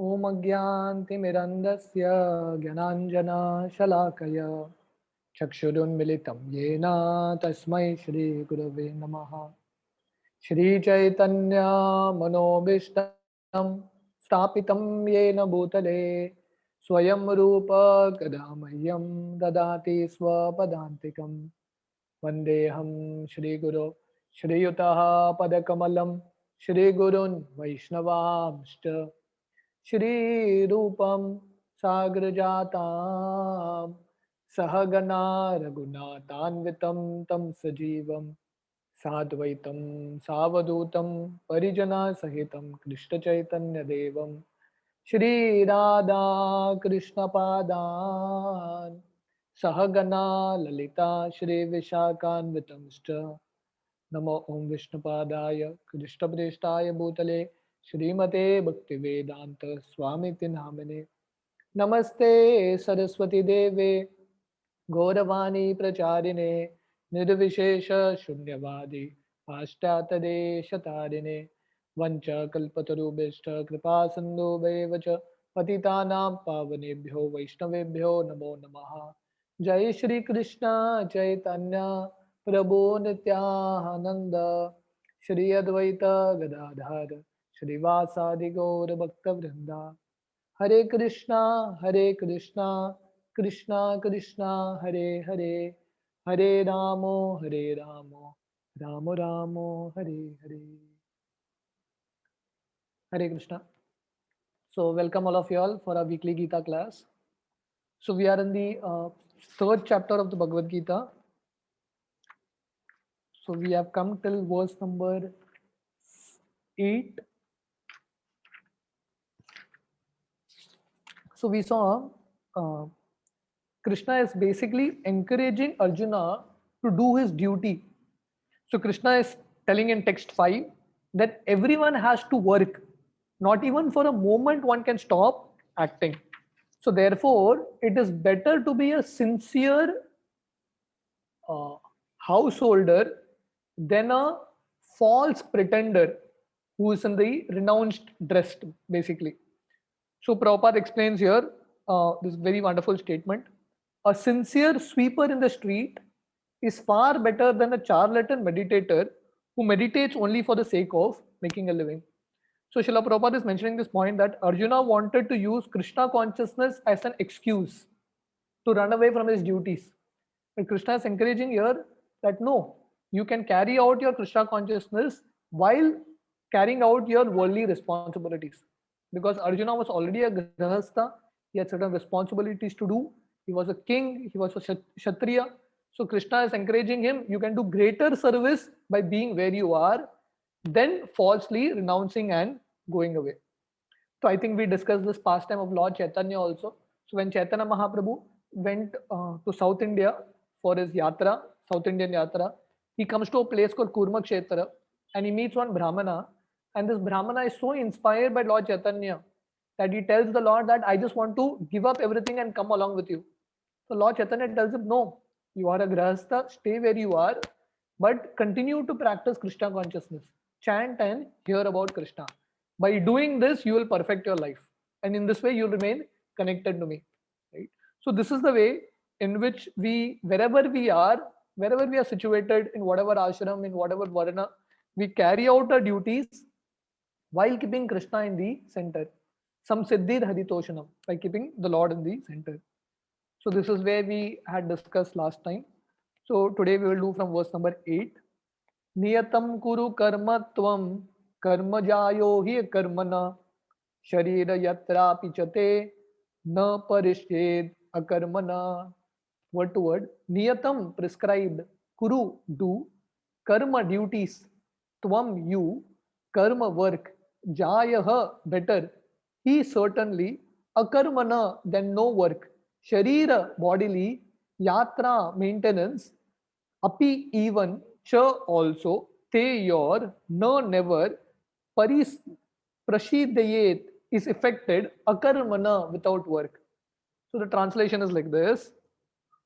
ॐ अज्ञानतिमिरन्धस्य ज्ञानाञ्जनशलाकया चक्षुरुन्मिलितं येन तस्मै श्रीगुरवे नमः। श्रीचैतन्यमनोभीष्टं स्थापितं येन भूतले स्वयं रूप कदा मह्यं ददाति स्वपदान्तिकं। वन्देऽहं श्रीगुरो श्रीयुतः पदकमलं श्रीगुरून् वैष्णवांश्च श्रीरूपं साग्रजातां सहगना रघुनाथान्वितं तं सजीवं साद्वैतं सावधूतं परिजनसहितं कृष्णचैतन्यदेवं श्रीराधा कृष्णपादान् सहगना ललिता श्रीविशाखान्वितंश्च। नमो ओं विष्णुपादाय कृष्णप्रेष्ठाय भूतले श्रीमते भक्तिवेदांत स्वामिति नामिने। नमस्ते सरस्वती देवे गौरवाणी प्रचारिणे निर्विशेष शून्यवादी पाश्चात्यदेशतारिणे वंशकल्पतरुभ्यश्च कृपा सिन्धुभ्येव च पतितानां पावनेभ्यो वैष्णवेभ्यो नमो नमः। जय श्री कृष्ण चैतन्य प्रभु नित्यानंद श्री अद्वैत गदाधर श्रीवासादि गौर भक्त वृंदा। हरे कृष्णा कृष्णा कृष्णा हरे हरे, हरे रामो राम रामो हरे हरे। हरे Krishna. So welcome all of you all for our weekly Gita class. So we are in the third chapter of the Bhagavad Gita. So we have come till verse number 8. So we saw uh, Krishna is basically encouraging Arjuna to do his duty. So Krishna is telling in text 5 that everyone has to work. Not even for a moment one can stop acting. So therefore, it is better to be a sincere uh, householder than a false pretender who is in the renounced dress, basically. So Prabhupada explains here this very wonderful statement. A sincere sweeper in the street is far better than a charlatan meditator who meditates only for the sake of making a living. So Srila Prabhupada is mentioning this point that Arjuna wanted to use Krishna consciousness as an excuse to run away from his duties. But Krishna is encouraging here that no, you can carry out your Krishna consciousness while carrying out your worldly responsibilities. Because Arjuna was already a grahastha, he had certain responsibilities to do. He was a king, he was a kshatriya. So Krishna is encouraging him, you can do greater service by being where you are than falsely renouncing and going away. So I think we discussed this pastime of Lord Chaitanya also. So when Chaitanya Mahaprabhu went to South India for his yatra, South Indian yatra, he comes to a place called Kurma Kshetra and he meets one Brahmana. And this Brahmana is so inspired by Lord Chaitanya that he tells the Lord that I just want to give up everything and come along with you. So Lord Chaitanya tells him, no, you are a grahastha, stay where you are, but continue to practice Krishna consciousness. Chant and hear about Krishna. By doing this, you will perfect your life. And in this way, you'll remain connected to me. Right? So this is the way in which we, wherever we are situated, in whatever ashram, in whatever varna, we carry out our duties while keeping Krishna in the center. Some siddhir haritoshanam, by keeping the Lord in the center. So this is where we had discussed last time. So today we will do from verse number 8. Niyatam kuru karma tvam karma jayo hi karmana sharira yatra pichate na parished akarmana. Word to word. Niyatam prescribed. Kuru do. Karma duties. Tvam you. Karma work. Jayah better. He certainly. Akarmana then no work. Sharira bodily. Yatra maintenance. Api even. Cha also. Te your. No never. Paris prashidayet is affected. Akarmana without work. So the translation is like this.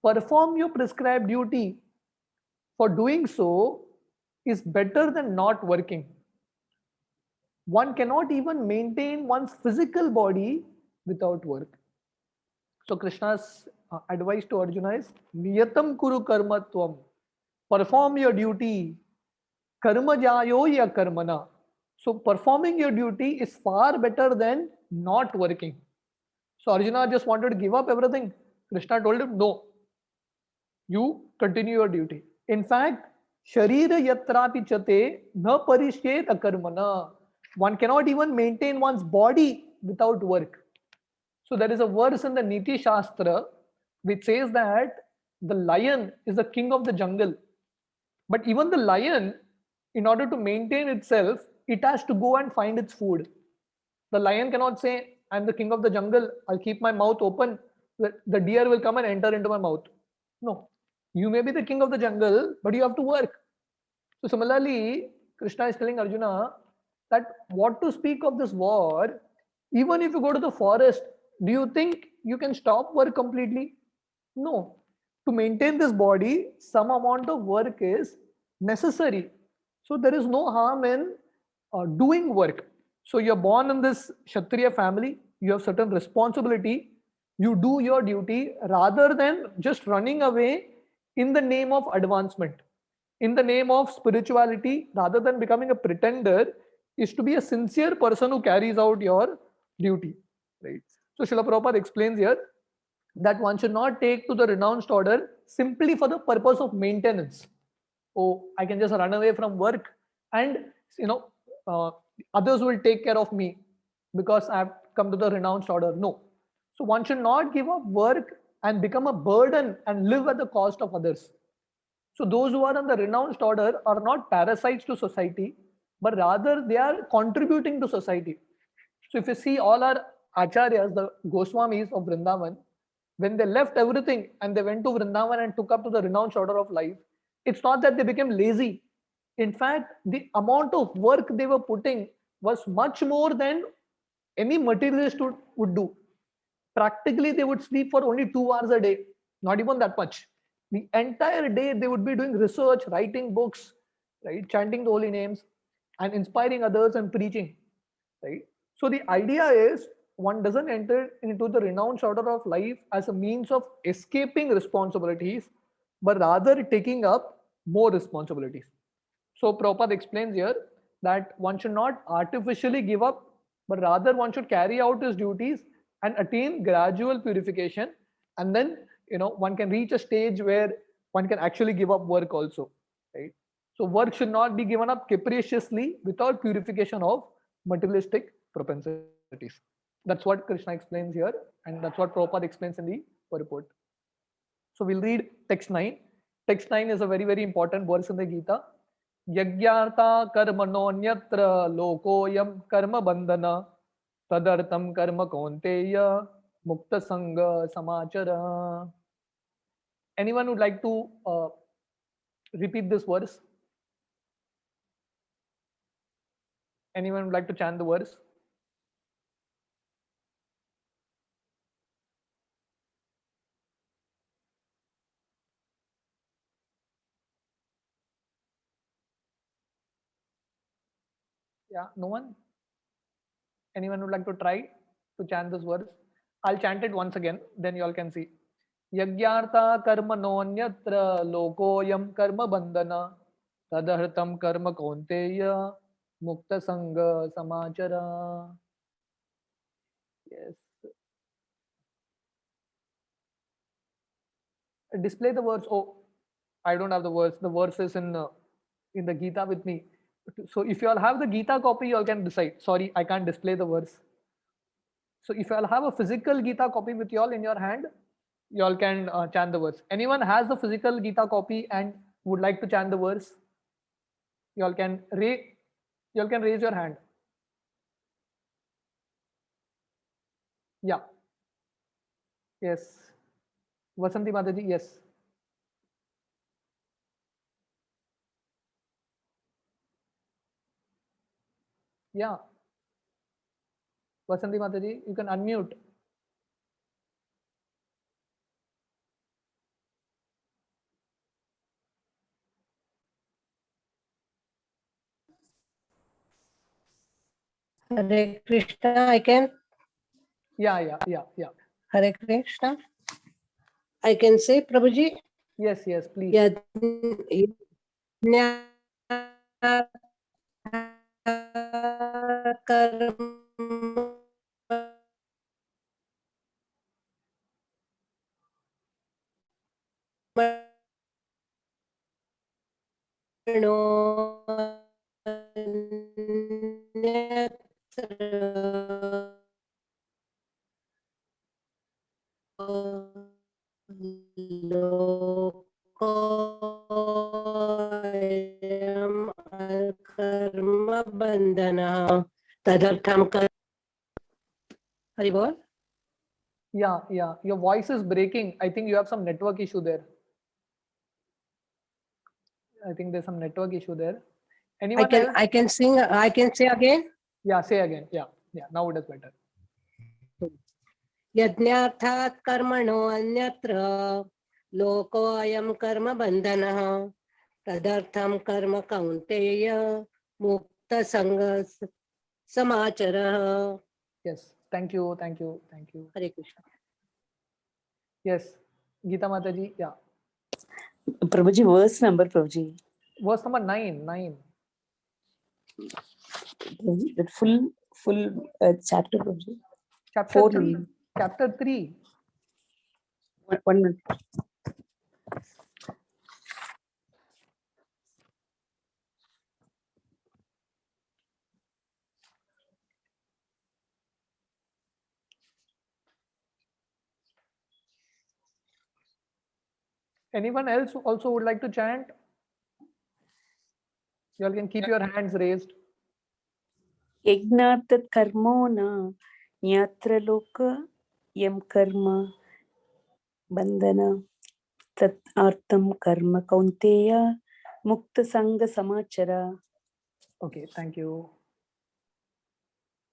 Perform your prescribed duty. For doing so is better than not working. One cannot even maintain one's physical body without work. So Krishna's advice to Arjuna is Niyatam Kuru Karmatvam. Perform your duty. Karma jayo ya karmana. So performing your duty is far better than not working. So Arjuna just wanted to give up everything. Krishna told him, no, you continue your duty. In fact, Sharira yatrapi chate na parishet akarmana. One cannot even maintain one's body without work. So there is a verse in the Niti Shastra which says that the lion is the king of the jungle. But even the lion, in order to maintain itself, it has to go and find its food. The lion cannot say, I'm the king of the jungle, I'll keep my mouth open, the deer will come and enter into my mouth. No. You may be the king of the jungle, but you have to work. So similarly, Krishna is telling Arjuna that what to speak of this war, even if you go to the forest, do you think you can stop work completely? No. To maintain this body, some amount of work is necessary. So there is no harm in doing work. So you're born in this Kshatriya family, you have certain responsibility, you do your duty rather than just running away in the name of advancement, in the name of spirituality, rather than becoming a pretender, is to be a sincere person who carries out your duty. Right. So Srila Prabhupada explains here that one should not take to the renounced order simply for the purpose of maintenance. Oh, I can just run away from work and you know uh, others will take care of me because I've come to the renounced order. No. So one should not give up work and become a burden and live at the cost of others. So those who are on the renounced order are not parasites to society, but rather they are contributing to society. So if you see all our acharyas, the Goswamis of Vrindavan, when they left everything and they went to Vrindavan and took up to the renounced order of life, it's not that they became lazy. In fact, the amount of work they were putting was much more than any materialist would do. Practically, they would sleep for only 2 hours a day, not even that much. The entire day, they would be doing research, writing books, right, chanting the holy names, and inspiring others and preaching, right? So the idea is one doesn't enter into the renounced order of life as a means of escaping responsibilities, but rather taking up more responsibilities. So Prabhupada explains here that one should not artificially give up, but rather one should carry out his duties and attain gradual purification. And then, one can reach a stage where one can actually give up work also, right? So work should not be given up capriciously without purification of materialistic propensities. That's what Krishna explains here, and that's what Prabhupada explains in the purport. So we'll read text 9. Text 9 is a very, very important verse in the Gita. Yagyarta karmanonyatra lokoyam karma bandhana tadartam karma kaunteya mukta sangha samachara. Anyone would like to repeat this verse? Anyone would like to chant the verse? Yeah, no one? Anyone would like to try to chant this verse? I'll chant it once again, then you all can see. Yagyartha karma nonyatra lokoyam karma bandhana tadhartam karma kaunteya mukta sangha samachara. Yes. Display the words. Oh, I don't have the words. The verse is in the Gita with me. So if you all have the Gita copy, you all can decide. Sorry, I can't display the verse. So if you all have a physical Gita copy with you all in your hand, you all can chant the verse. Anyone has the physical Gita copy and would like to chant the verse? You all can raise your hand. Yeah. Yes. Vasanti Mataji, yes. Yeah. Vasanti Mataji, you can unmute. Hare Krishna, I can. Yeah. Hare Krishna. I can say, Prabhuji. Yes, please. कर्म बंधन तदर्थम कर हरि बोल. Yeah. Your voice is breaking. I think you have some network issue there. I think there's some network issue there. Anyone else? I can sing. I can say again. Yeah, say again. Yeah. Now it is better. यज्ञार्थात् कर्मणो अन्यत्र लोकोऽयं कर्म बन्धनः तदर्थं कर्म कौन्तेय मुक्तसंग समाचरः. Yes. Thank you. Hare Krishna. Yes. Geeta Mataji. Yeah. Prabhuji, verse number, Prabhuji. Verse number 9. Prabhuji, that full chapter, Prabhuji. Chapter 4 3. only. Chapter 3. 1 minute. Anyone else who also would like to chant? You all can keep your hands raised. Yajnartat karmo na yatra loka yam karma bandhana tat artam karma kaunteya mukta sanga samachara. Okay, thank you.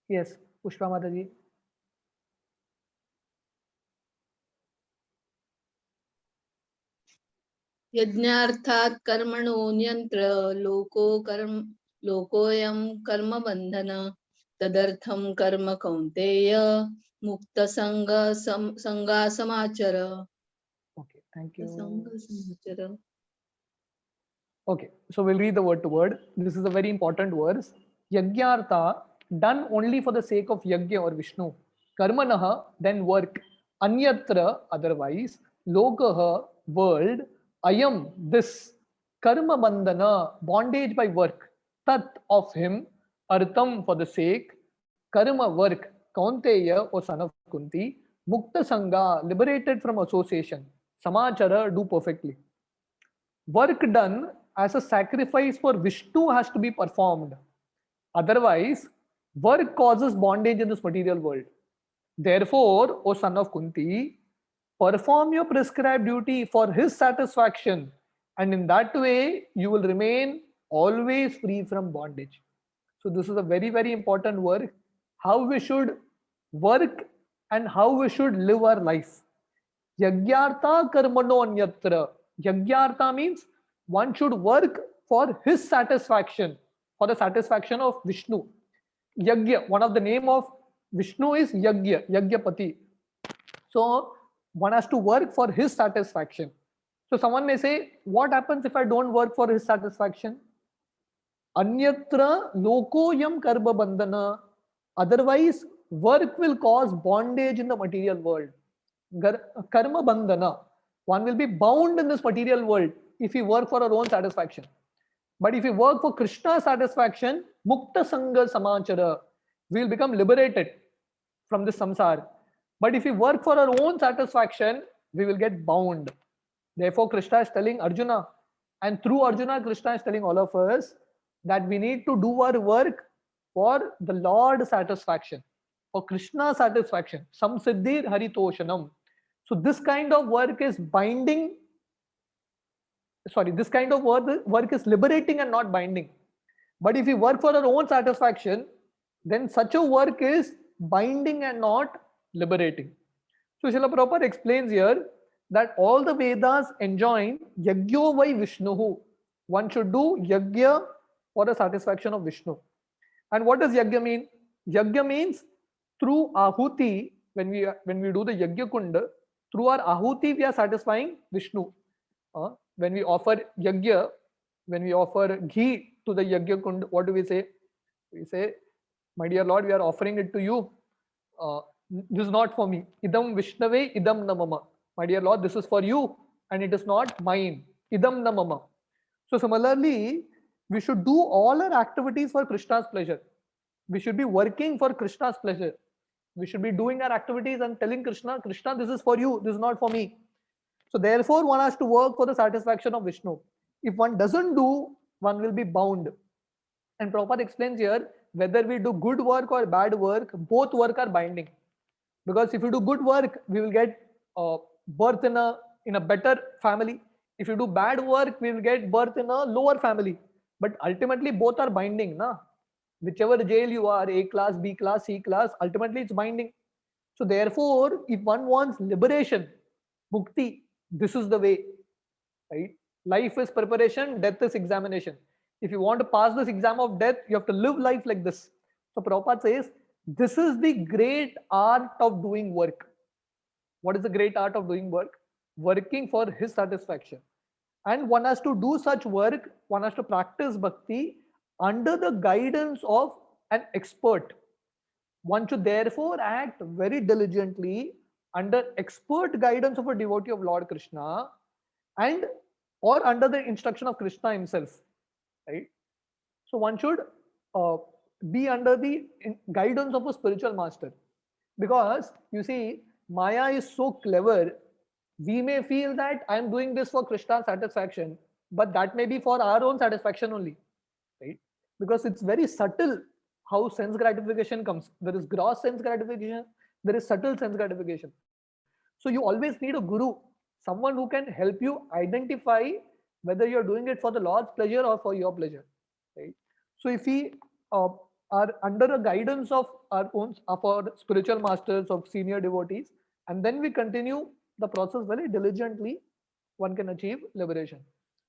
Yes, Pushpa Mataji. यज्ञार्थात् कर्मणोऽन्यत्र लोकोऽयं कर्म बंधन तदर्थं कर्म कौन्तेय मुक्तसंगा समाचर. Okay, thank you. समाचर. Okay, so we'll read the word to word. This is a very important verse. Yagyartha, done only for the sake of Yagya or Vishnu. Karmanaha, then work. Anyatra, otherwise. Lokaha, world. Ayam, this. Karma bandhana, bondage by work. Tat, of him. Artham, for the sake. Karma, work. Kaunteya, or son of Kunti. Mukta Sangha, liberated from association. Samachara, do perfectly. Work done as a sacrifice for Vishnu has to be performed. Otherwise, work causes bondage in this material world. Therefore, O son of Kunti, perform your prescribed duty for his satisfaction, and in that way you will remain always free from bondage. So this is a very, very important work, how we should work and how we should live our life. Yagyartha karmano anyatra. Yagyartha means one should work for his satisfaction, for the satisfaction of Vishnu. Yagya, one of the name of Vishnu is Yagya, Yagyapati. So one has to work for his satisfaction. So someone may say, what happens if I don't work for his satisfaction? Anyatra lokoyam karma bandhana. Otherwise, work will cause bondage in the material world. Karma bandhana. One will be bound in this material world if we work for our own satisfaction. But if we work for Krishna's satisfaction, mukta sangha samachara, we will become liberated from this samsara. But if we work for our own satisfaction, we will get bound. Therefore, Krishna is telling Arjuna, and through Arjuna, Krishna is telling all of us that we need to do our work for the Lord's satisfaction, for Krishna's satisfaction. Samsiddhir haritoshanam. So this kind of work is binding. Sorry, this kind of work is liberating and not binding. But if we work for our own satisfaction, then such a work is binding and not liberating. So Srila Prabhupada explains here that all the Vedas enjoin Yagyo vai Vishnuhu. One should do Yagya for the satisfaction of Vishnu. And what does Yagya mean? Yajna means through ahuti, when we do the yajna kunda, through our ahuti we are satisfying Vishnu. When we offer yajna, when we offer ghee to the yajna kunda, what do we say? We say, my dear Lord, we are offering it to you. This is not for me. Idam Vishnave, idam namama. My dear Lord, this is for you and it is not mine. Idam namama. So similarly, we should do all our activities for Krishna's pleasure. We should be working for Krishna's pleasure. We should be doing our activities and telling Krishna, Krishna, this is for you, this is not for me. So therefore, one has to work for the satisfaction of Vishnu. If one doesn't do, one will be bound. And Prabhupada explains here, whether we do good work or bad work, both work are binding. Because if you do good work, we will get birth in a better family. If you do bad work, we will get birth in a lower family. But ultimately, both are binding, na? Whichever jail you are, A class, B class, C class, ultimately it's binding. So therefore, if one wants liberation, mukti, this is the way, right? Life is preparation, death is examination. If you want to pass this exam of death, you have to live life like this. So Prabhupada says, this is the great art of doing work. What is the great art of doing work? Working for his satisfaction. And one has to do such work, one has to practice bhakti under the guidance of an expert. One should therefore act very diligently under expert guidance of a devotee of Lord Krishna and or under the instruction of Krishna himself, right? So one should be under the guidance of a spiritual master, because you see, Maya is so clever. We may feel that I am doing this for Krishna's satisfaction, but that may be for our own satisfaction only, right? Because it's very subtle how sense gratification comes. There is gross sense gratification, there is subtle sense gratification. So you always need a guru, someone who can help you identify whether you're doing it for the Lord's pleasure or for your pleasure, right? So if we are under a guidance of our own, of our spiritual masters, of senior devotees, and then we continue the process very diligently, one can achieve liberation.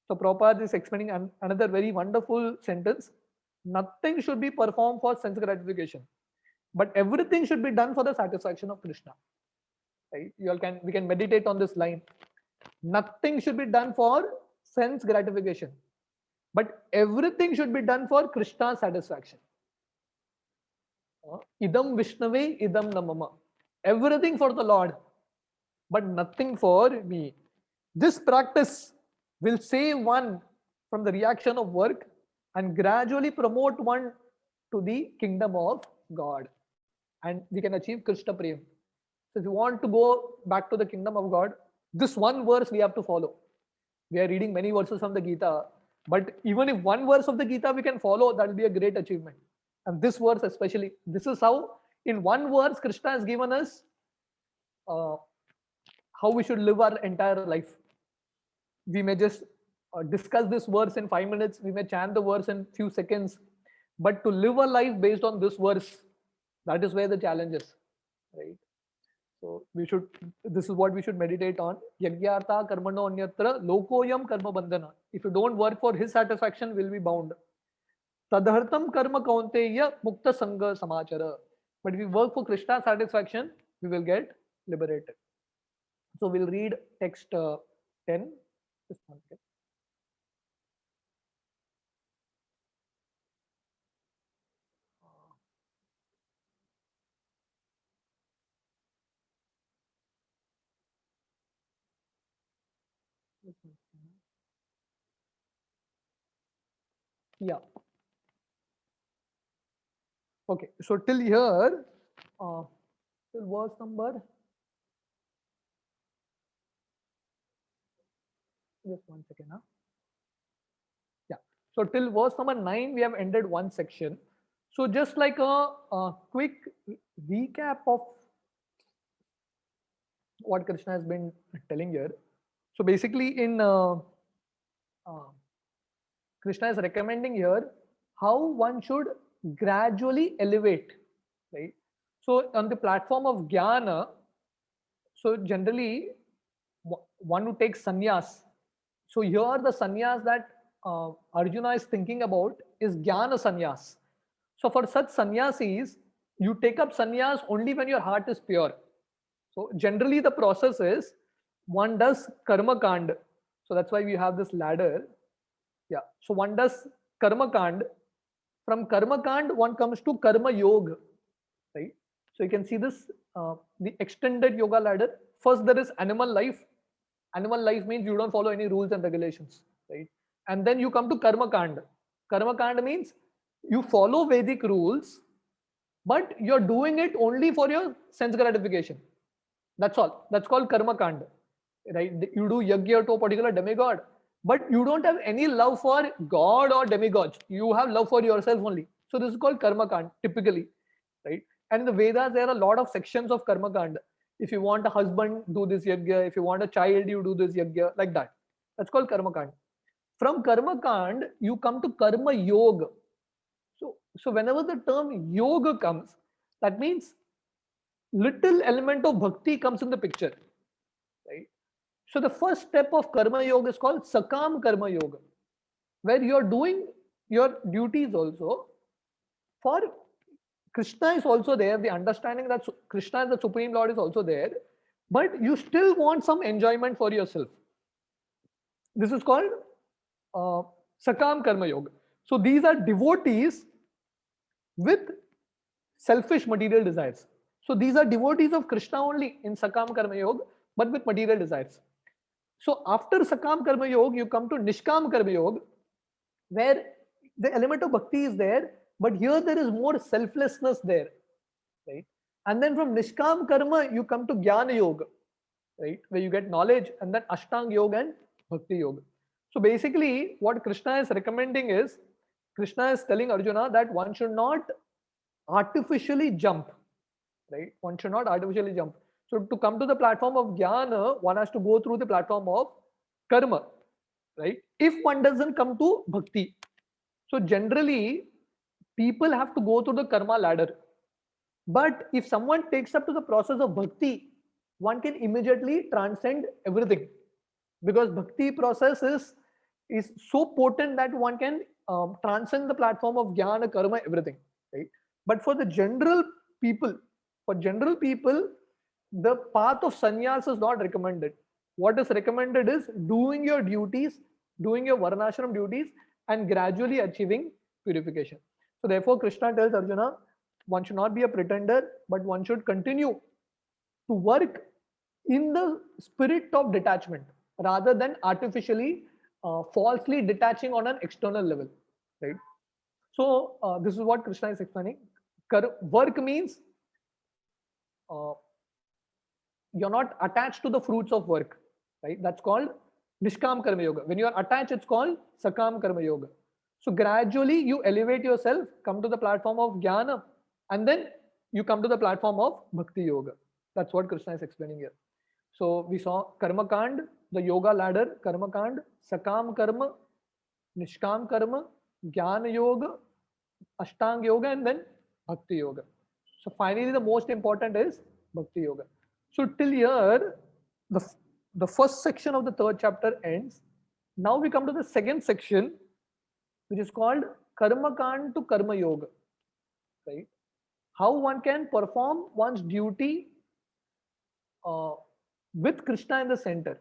So Prabhupada is explaining another very wonderful sentence. Nothing should be performed for sense gratification, but everything should be done for the satisfaction of Krishna. Right? We can meditate on this line. Nothing should be done for sense gratification, but everything should be done for Krishna's satisfaction. Idam Vishnave, idam namama. Everything for the Lord, but nothing for me. This practice will save one from the reaction of work and gradually promote one to the kingdom of God. And we can achieve Krishna Prem. So if you want to go back to the kingdom of God, this one verse we have to follow. We are reading many verses from the Gita, but even if one verse of the Gita we can follow, that will be a great achievement. And this verse especially, this is how in one verse Krishna has given us how we should live our entire life. We may just discuss this verse in 5 minutes, we may chant the verse in few seconds, but to live a life based on this verse, that is where the challenge is, right? So we should, this is what we should meditate on. Yagyartha karmano anyatra lokoyam karma bandhana. If you don't work for his satisfaction, will be bound. Tadhartam karma kaunteya mukta sangha samachara. But if we work for Krishna's satisfaction, we will get liberated. So we'll read text 10. Just one second. Yeah. Okay. So till here, till verse number. Just one second. Huh? Yeah. So till verse number 9, we have ended one section. So just like a quick recap of what Krishna has been telling here. So basically, in Krishna is recommending here how one should gradually elevate, right? So on the platform of Jnana, so generally one who takes sannyas. So here the sannyas that Arjuna is thinking about is Jnana sannyas. So for such sannyasis, you take up sannyas only when your heart is pure. So generally the process is one does karma kand. So that's why we have this ladder. Yeah. So one does karma kand. From karma kand, one comes to karma yoga, right? So you can see this, the extended yoga ladder. First, there is animal life. Animal life means you don't follow any rules and regulations, right? And then you come to karma kand. Karma kand means you follow Vedic rules, but you're doing it only for your sense gratification. That's all. That's called karma kand, right? You do yajna to a particular demigod, but you don't have any love for God or demigods. You have love for yourself only. So this is called karma kand typically, right? And in the Vedas, there are a lot of sections of karma kand. If you want a husband, do this yajna. If you want a child, you do this yajna, like that. That's called karma kand. From karma kand, you come to karma yoga. So whenever the term yoga comes, that means little element of bhakti comes in the picture, right? So the first step of karma yoga is called sakam karma yoga, where you're doing your duties also for Krishna is also there. The understanding that Krishna is the Supreme Lord is also there, but you still want some enjoyment for yourself. This is called uh, sakam karma yoga. So these are devotees with selfish material desires. So these are devotees of Krishna only in Sakam Karma Yoga, but with material desires. So after Sakam Karma Yoga, you come to Nishkam Karma Yoga, where the element of bhakti is there, but here there is more selflessness there, right? And then from Nishkam Karma, you come to Jnana Yoga, right? Where you get knowledge, and then Ashtanga Yoga and Bhakti Yoga. So basically, what Krishna is recommending is, Krishna is telling Arjuna that one should not artificially jump, right? One should not artificially jump. So to come to the platform of jnana, one has to go through the platform of karma, right? If one doesn't come to bhakti. So generally, people have to go through the karma ladder. But if someone takes up to the process of bhakti, one can immediately transcend everything, because bhakti process is so potent that one can transcend the platform of jnana, karma, everything, right? But for the people, general people, the path of sannyas is not recommended. What is recommended is doing your duties, doing your varnashram duties, and gradually achieving purification. So therefore, Krishna tells Arjuna, one should not be a pretender, but one should continue to work in the spirit of detachment rather than artificially, falsely detaching on an external level, right? So this is what Krishna is explaining. Work means uh, you're not attached to the fruits of work, right? That's called Nishkam Karma Yoga. When you are attached, it's called Sakam Karma Yoga. So gradually you elevate yourself, come to the platform of Jnana, and then you come to the platform of Bhakti Yoga. That's what Krishna is explaining here. So we saw Karma Kand, the yoga ladder, Karma Kand, Sakam Karma, Nishkam Karma, Jnana Yoga, Ashtanga Yoga, and then Bhakti Yoga. So finally, the most important is Bhakti Yoga. So till here, the first section of the third chapter ends. Now we come to the second section, which is called Karma Kand to Karma Yoga, right? How one can perform one's duty with Krishna in the center.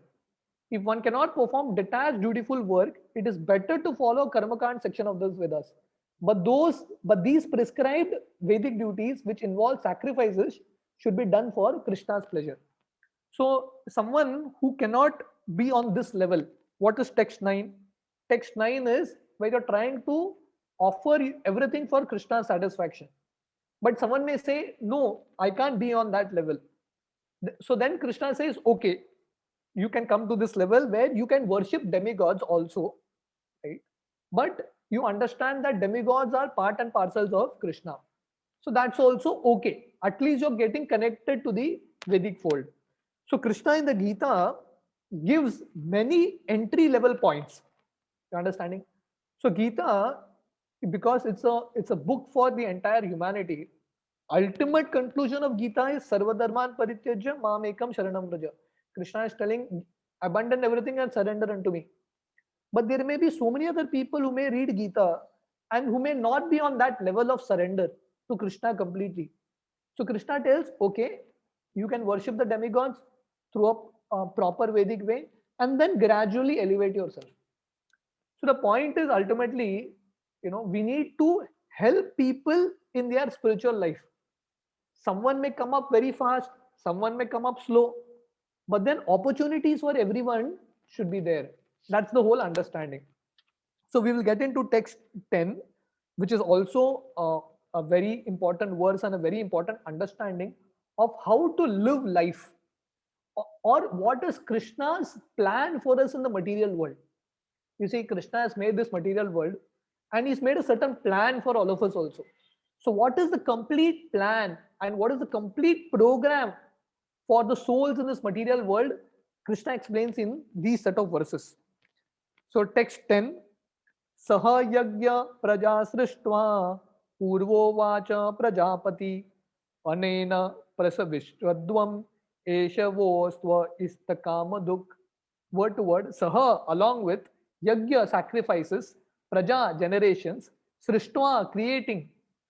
If one cannot perform detached dutiful work, it is better to follow Karma Kand section of the Vedas. But these prescribed Vedic duties which involve sacrifices should be done for Krishna's pleasure. So someone who cannot be on this level, what is text 9? Text 9 is where you're trying to offer everything for Krishna's satisfaction. But someone may say, no, I can't be on that level. So then Krishna says, okay, you can come to this level where you can worship demigods also, right? But you understand that demigods are part and parcels of Krishna. So that's also okay. At least you're getting connected to the Vedic fold. So Krishna in the Gita gives many entry level points. You understanding? So Gita, because it's a book for the entire humanity, ultimate conclusion of Gita is Sarvadharman Parityajya Mamekam Sharanam Vraja. Krishna is telling, abandon everything and surrender unto me. But there may be so many other people who may read Gita and who may not be on that level of surrender to Krishna completely. So Krishna tells, okay, you can worship the demigods through a proper Vedic way and then gradually elevate yourself. So the point is ultimately, we need to help people in their spiritual life. Someone may come up very fast, someone may come up slow, but then opportunities for everyone should be there. That's the whole understanding. So we will get into text 10, which is also a very important verse and a very important understanding of how to live life, or what is Krishna's plan for us in the material world. You see, Krishna has made this material world and he's made a certain plan for all of us also. So what is the complete plan and what is the complete program for the souls in this material world? Krishna explains in these set of verses. So text 10, Saha yagya praja srishtva purvo vacha prajapati anena prasavishwadvam eshavostva istakamaduk. Word to word, Saha along with, Yagya sacrifices, Praja generations, Srishtva creating,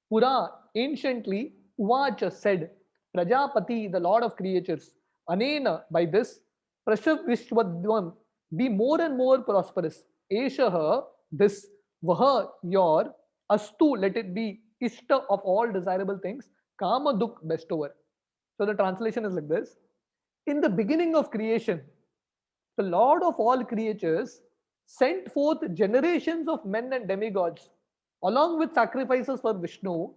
Pura anciently, Uvacha said, Prajapati the Lord of creatures, Anena by this, Prashav Vishwadvam be more and more prosperous, Eshaha this, Vaha your, Astu let it be, Ishta of all desirable things, Kama Duk bestower. So the translation is like this. In the beginning of creation, the Lord of all creatures sent forth generations of men and demigods along with sacrifices for Vishnu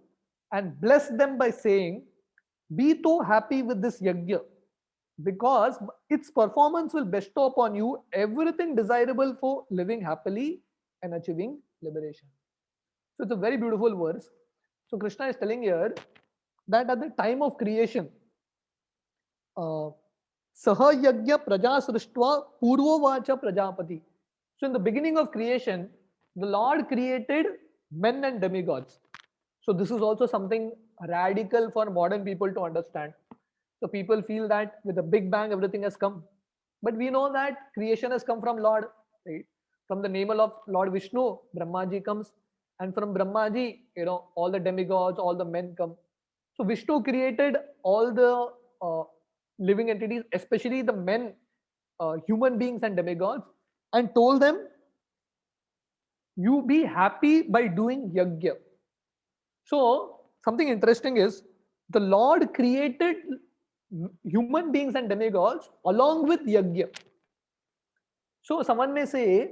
and blessed them by saying, be so happy with this yajna because its performance will bestow upon you everything desirable for living happily and achieving liberation. So it's a very beautiful verse. So Krishna is telling here that at the time of creation, Saha yajna praja srishtva purvo vacha prajapati. So in the beginning of creation, the Lord created men and demigods. So this is also something radical for modern people to understand. So people feel that with the Big Bang, everything has come. But we know that creation has come from Lord, right? From the name of Lord Vishnu, Brahmaji comes. And from Brahmaji, all the demigods, all the men come. So Vishnu created all the living entities, especially the men, human beings and demigods, and told them, you be happy by doing yajna. So something interesting is the Lord created human beings and demigods along with yajna. So someone may say,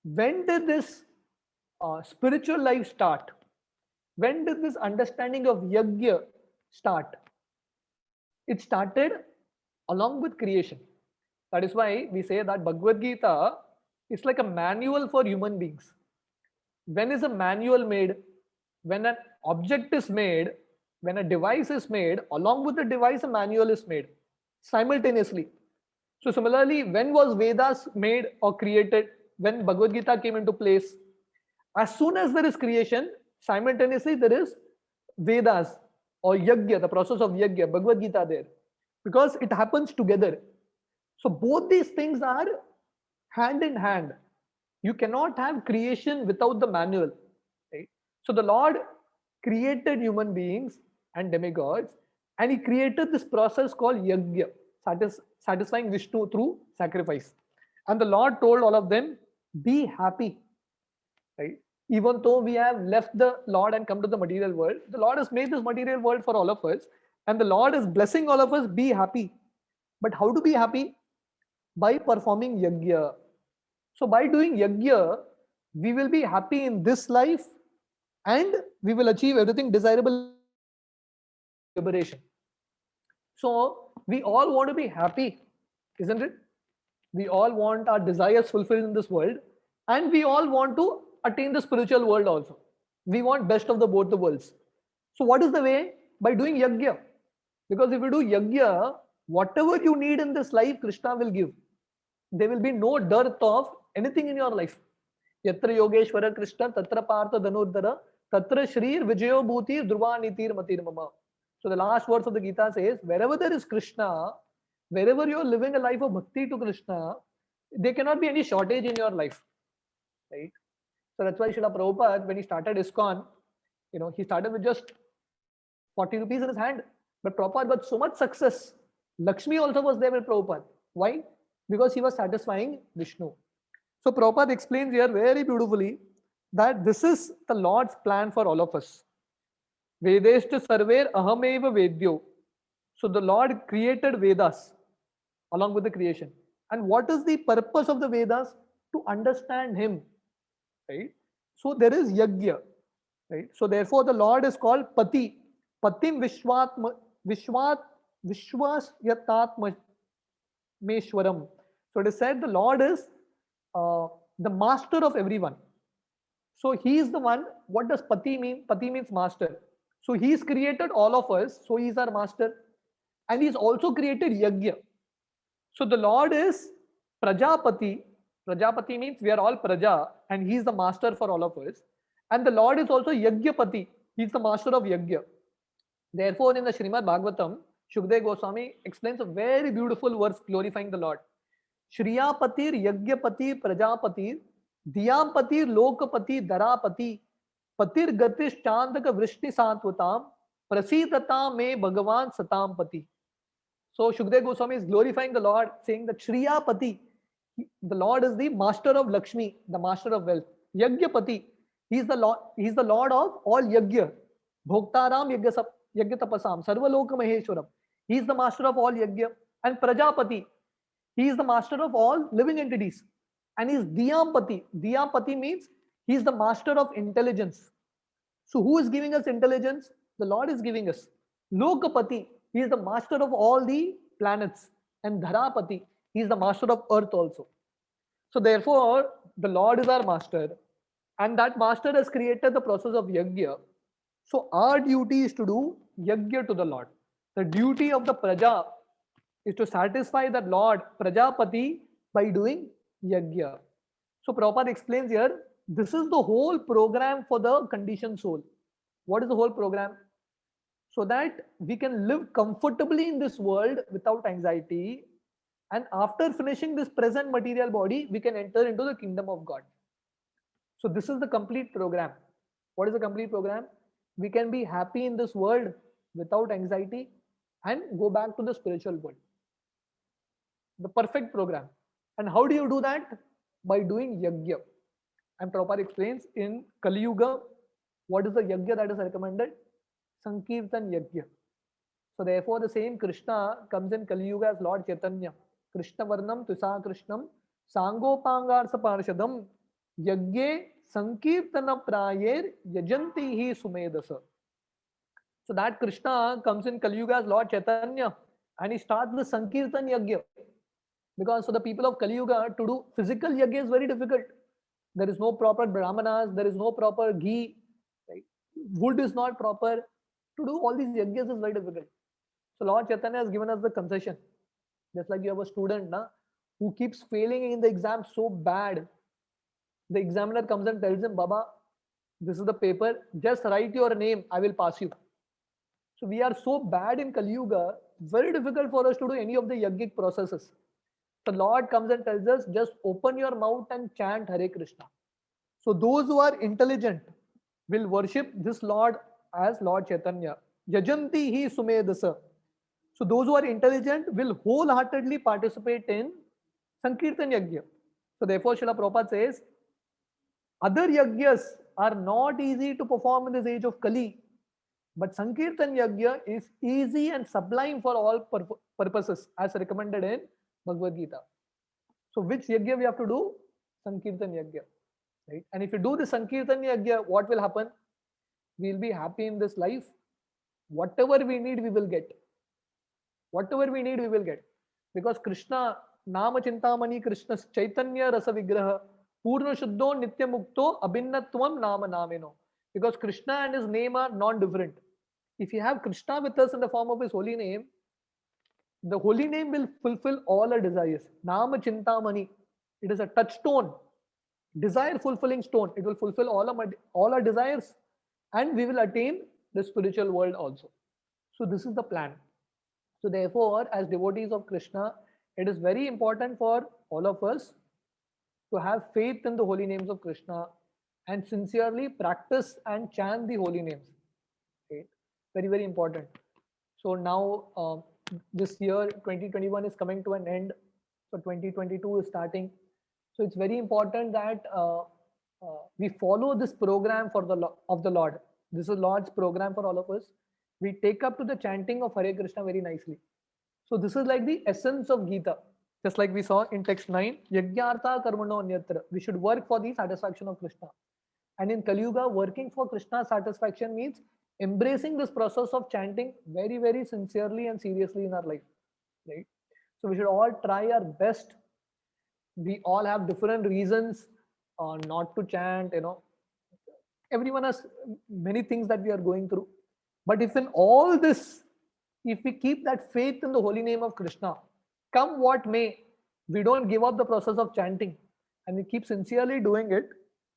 when did this spiritual life start? When did this understanding of yajna start? It started along with creation. That is why we say that Bhagavad Gita is like a manual for human beings. When is a manual made? When an object is made, when a device is made, along with the device, a manual is made simultaneously. So similarly, when was Vedas made or created? When Bhagavad Gita came into place? As soon as there is creation, simultaneously there is Vedas or Yajna, the process of Yajna, Bhagavad Gita there. Because it happens together. So both these things are hand in hand. You cannot have creation without the manual. Right? So the Lord created human beings and demigods, and he created this process called Yajna, satisfying Vishnu through sacrifice. And the Lord told all of them, be happy. Right? Even though we have left the Lord and come to the material world, the Lord has made this material world for all of us, and the Lord is blessing all of us, be happy. But how to be happy? By performing yajna. So by doing yajna, we will be happy in this life and we will achieve everything desirable, liberation. So we all want to be happy, isn't it? We all want our desires fulfilled in this world, and we all want to attain the spiritual world also. We want best of both the worlds. So what is the way? By doing yajna. Because if you do yajna, whatever you need in this life, Krishna will give. There will be no dearth of anything in your life. Yatra Yogeshwara Krishna, Tatra Partha Dhanurdhara, Tatra Shrir Vijayo Bhuti Dhruva Nitir Matir Mama. So the last verse of the Gita says, wherever there is Krishna, wherever you are living a life of bhakti to Krishna, there cannot be any shortage in your life. Right? So that's why Srila Prabhupada, when he started ISKCON, he started with just 40 rupees in his hand. But Prabhupada got so much success. Lakshmi also was there with Prabhupada. Why? Because he was satisfying Vishnu. So Prabhupada explains here very beautifully that this is the Lord's plan for all of us. Vedeshta sarver ahameva vedyo. So the Lord created Vedas along with the creation. And what is the purpose of the Vedas? To understand Him, right? So there is yajna, right? So therefore the Lord is called Pati. Patim Vishwat Vishwas Yatatma Meshwaram. So it is said the Lord is the master of everyone. So he is the one. What does Pati mean? Pati means master. So he's created all of us. So he's our master. And he's also created Yajna. So the Lord is Prajapati. Prajapati means we are all Praja and he's the master for all of us. And the Lord is also Yajnapati. He's the master of Yajna. Therefore, in the Srimad Bhagavatam, Shukdev Goswami explains a very beautiful verse glorifying the Lord. Shriyapatir Yajnapati Prajapati Diyampatir Lokapati Dharapati Patir Gatish Chandaka Vrishni Santvatam Prasidata Me Bhagavan Satampati. So Shukdev Goswami is glorifying the Lord, saying that Shriyapati, the Lord is the master of Lakshmi, the master of wealth. Yajnapati, he is the Lord of all Yajna. Bhoktaram Yajna Tapasam, Sarvaloka Maheshwaram. He is the master of all Yajna. And Prajapati, he is the master of all living entities. And he is Diyampati. Diyampati means he is the master of intelligence. So who is giving us intelligence? The Lord is giving us. Lokapati, he is the master of all the planets. And Dharapati, he is the master of earth also. So therefore, the Lord is our master. And that master has created the process of Yajna. So our duty is to do Yajna to the Lord. The duty of the Praja is to satisfy the Lord Prajapati by doing Yajna. So Prabhupada explains here, this is the whole program for the conditioned soul. What is the whole program? So that we can live comfortably in this world without anxiety. And after finishing this present material body, we can enter into the kingdom of God. So this is the complete program. What is the complete program? We can be happy in this world without anxiety and go back to the spiritual world. The perfect program. And how do you do that? By doing Yajna. And Prabhupada explains in Kali Yuga, what is the Yajna that is recommended? Sankirtan Yajna. So therefore the same Krishna comes in Kali Yuga as Lord Chaitanya. Krishna Varnam Tusa Krishnam Sangopangarsa Parshadam Yajne Sankirtana Prayer Yajanti Hi Sumedasa. So that Krishna comes in Kali Yuga as Lord Chaitanya and he starts the Sankirtan Yajna. Because for the people of Kali Yuga to do physical Yajna is very difficult. There is no proper brahmanas, there is no proper ghee, right? Wood is not proper. To do all these yajnas is very difficult. So Lord Chaitanya has given us the concession. Just like you have a student who keeps failing in the exam so bad. The examiner comes and tells him, Baba, this is the paper, just write your name, I will pass you. So we are so bad in Kali Yuga, very difficult for us to do any of the yogic processes. The Lord comes and tells us, just open your mouth and chant Hare Krishna. So those who are intelligent will worship this Lord as Lord Chaitanya. Yajanti hi sumedasa. So those who are intelligent will wholeheartedly participate in Sankirtan Yajna. So therefore Srila Prabhupada says, other yajnas are not easy to perform in this age of Kali. But Sankirtan Yajna is easy and sublime for all purposes as recommended in Bhagavad Gita. So which Yajna we have to do? Sankirtan Yajna. Right? And if you do the Sankirtan Yajna, what will happen? We will be happy in this life. Whatever we need, we will get. Whatever we need, we will get. Because Krishna, Nama Chintamani Krishna Chaitanya Rasa Vigraha Purna Shuddho Nitya Mukto Abhinnatvam Nama Nameno. Because Krishna and his name are non-different. If you have Krishna with us in the form of his holy name, the holy name will fulfill all our desires. Nama Chintamani. It is a touchstone, desire fulfilling stone. It will fulfill all our desires and we will attain the spiritual world also. So this is the plan. So therefore, as devotees of Krishna, it is very important for all of us to have faith in the holy names of Krishna and sincerely practice and chant the holy names. Okay? Very, very important. So now this year 2021 is coming to an end. So 2022 is starting. So it's very important that we follow this program for of the Lord. This is Lord's program for all of us. We take up to the chanting of Hare Krishna very nicely. So this is like the essence of Gita. Just like we saw in text 9, Yagyartha Karmano Anyatra. We should work for the satisfaction of Krishna. And in Kali Yuga, working for Krishna's satisfaction means embracing this process of chanting very, very sincerely and seriously in our life. Right? So we should all try our best. We all have different reasons not to chant, everyone has many things that we are going through. But if in all this, if we keep that faith in the holy name of Krishna, come what may, we don't give up the process of chanting and we keep sincerely doing it,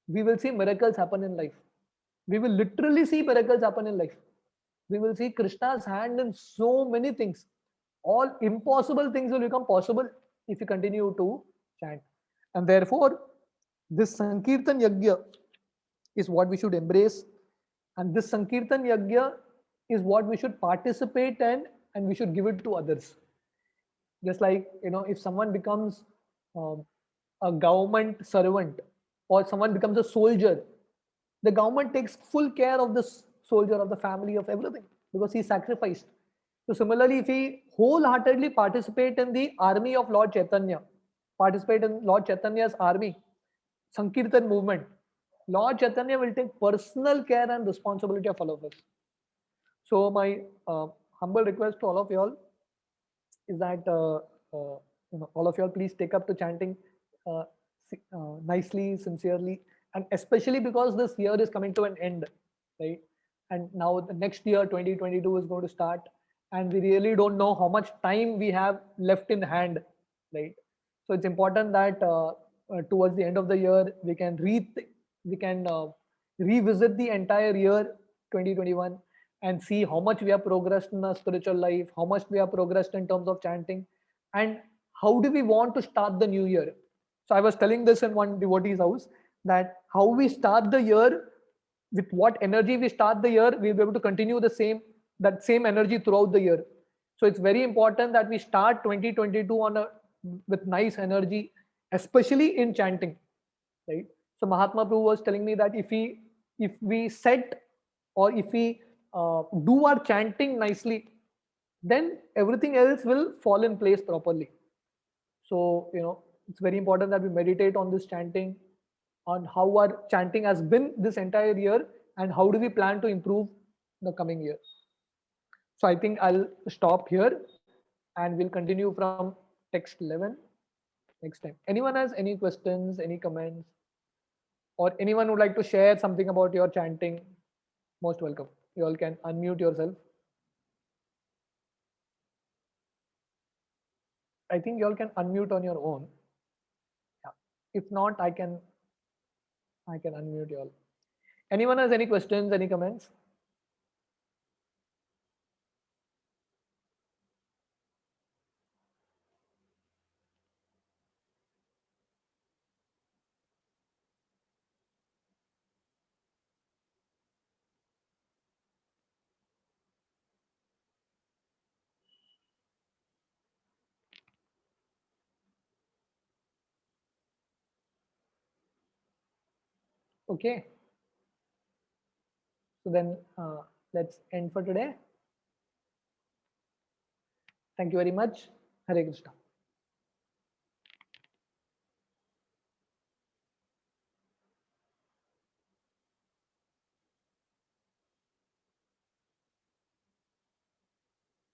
we will see miracles happen in life. We will literally see miracles happen in life. We will see Krishna's hand in so many things. All impossible things will become possible if you continue to chant. And therefore, this Sankirtan Yajna is what we should embrace. And this Sankirtan Yajna is what we should participate in, and we should give it to others. Just like, if someone becomes a government servant or someone becomes a soldier, the government takes full care of this soldier, of the family, of everything, because he sacrificed. So similarly, if we wholeheartedly participate in the army of Lord Chaitanya, participate in Lord Chaitanya's army, Sankirtan movement, Lord Chaitanya will take personal care and responsibility of all of us. So my humble request to all of y'all is that all of y'all please take up to chanting nicely, sincerely, and especially because this year is coming to an end, right? And now the next year 2022 is going to start, and we really don't know how much time we have left in hand, right? So it's important that towards the end of the year we can revisit the entire year 2021 and see how much we have progressed in our spiritual life, how much we have progressed in terms of chanting, and how do we want to start the new year. So I was telling this in one devotee's house, that how we start the year, with what energy we start the year, we'll be able to continue that same energy throughout the year. So it's very important that we start 2022 with nice energy, especially in chanting, right? So Mahatma Prabhu was telling me that if we set, or if we do our chanting nicely, then everything else will fall in place properly. So it's very important that we meditate on this chanting, on how our chanting has been this entire year, and how do we plan to improve the coming year. So I think I'll stop here and we'll continue from text 11 next time. Anyone has any questions, any comments, or anyone would like to share something about your chanting? Most welcome. You all can unmute yourself. I think you all can unmute on your own. Yeah. If not, I can unmute you all. Anyone has any questions, any comments? Okay. So then let's end for today. Thank you very much. Hare Krishna.